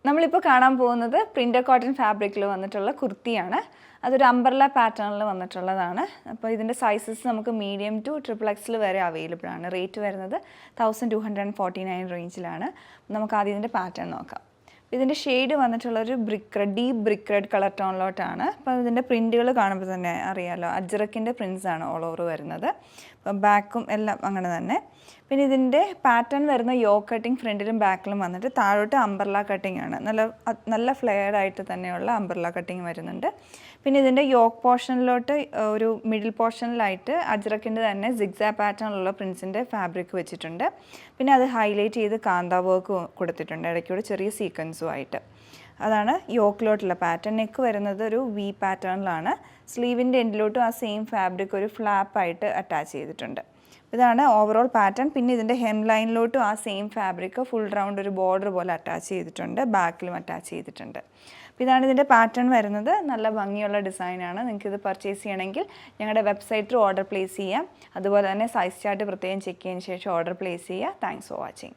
നമ്മളിപ്പോൾ കാണാൻ പോകുന്നത് പ്രിൻ്റഡ് കോട്ടൺ ഫാബ്രിക്കിൽ വന്നിട്ടുള്ള കുർത്തിയാണ്. അതൊരു അംബ്രല്ല പാറ്റേണിൽ വന്നിട്ടുള്ളതാണ്. അപ്പോൾ ഇതിൻ്റെ സൈസസ് നമുക്ക് മീഡിയം ടു XXL വരെ അവൈലബിൾ ആണ്. റേറ്റ് വരുന്നത് 1249 റേഞ്ചിലാണ്. നമുക്ക് ആദ്യം ഇതിൻ്റെ പാറ്റേൺ നോക്കാം. ഇതിൻ്റെ ഷെയ്ഡ് വന്നിട്ടുള്ളൊരു ഡീപ്പ് ബ്രിക്ക് റെഡ് കളർ ടോണിലോട്ടാണ്. അപ്പോൾ ഇതിൻ്റെ പ്രിൻറ്റുകൾ കാണുമ്പോൾ തന്നെ അറിയാമല്ലോ, അജ്രക്കിൻ്റെ പ്രിൻസാണ് ഓൾ ഓവർ വരുന്നത്. അപ്പം ബാക്കും എല്ലാം അങ്ങനെ തന്നെ. പിന്നെ ഇതിൻ്റെ പാറ്റേൺ വരുന്ന യോക്ക് കട്ടിങ് ഫ്രണ്ടിലും ബാക്കിലും വന്നിട്ട് താഴോട്ട് അംബ്രല്ല കട്ടിങ് ആണ്. നല്ല ഫ്ലെയർഡ് ആയിട്ട് തന്നെയുള്ള അംബ്രല്ല കട്ടിങ് വരുന്നുണ്ട്. പിന്നെ ഇതിൻ്റെ യോക്ക് പോർഷനിലോട്ട് ഒരു മിഡിൽ പോർഷനിലായിട്ട് അജ്രക്കിൻ്റെ തന്നെ സിഗ്സാ പാറ്റേണിലുള്ള പ്രിൻസിൻ്റെ ഫാബ്രിക് വെച്ചിട്ടുണ്ട്. പിന്നെ അത് ഹൈലൈറ്റ് ചെയ്ത് കാന്ത വർക്ക് കൊടുത്തിട്ടുണ്ട്, ഇടയ്ക്കൂടെ ചെറിയ സീക്വൻസും ആയിട്ട്. അതാണ് യോക്കിലോട്ടുള്ള പാറ്റേൺ. നെക്ക് വരുന്നത് ഒരു വി പാറ്റേണിലാണ്. സ്ലീവിൻ്റെ എൻഡിലോട്ടും ആ സെയിം ഫാബ്രിക് ഒരു ഫ്ലാപ്പായിട്ട് അറ്റാച്ച് ചെയ്തിട്ടുണ്ട്. ഇതാണ് ഓവറോൾ പാറ്റേൺ. പിന്നെ ഇതിൻ്റെ ഹെം ലൈനിലോട്ടും ആ സെയിം ഫാബ്രിക് ഫുൾ റൗണ്ട് ഒരു ബോർഡർ പോലെ അറ്റാച്ച് ചെയ്തിട്ടുണ്ട്, ബാക്കിലും അറ്റാച്ച് ചെയ്തിട്ടുണ്ട്. അപ്പോൾ ഇതാണ് ഇതിൻ്റെ പാറ്റേൺ വരുന്നത്. നല്ല ഭംഗിയുള്ള ഡിസൈനാണ്. നിങ്ങൾക്കിത് പർച്ചേസ് ചെയ്യണമെങ്കിൽ ഞങ്ങളുടെ വെബ്സൈറ്റിൽ ഓർഡർ പ്ലേസ് ചെയ്യാം. അതുപോലെ തന്നെ സൈസ് ചാർട്ട് പ്രത്യേകം ചെക്ക് ചെയ്തതിന് ശേഷം ഓർഡർ പ്ലേസ് ചെയ്യുക. Thanks for watching.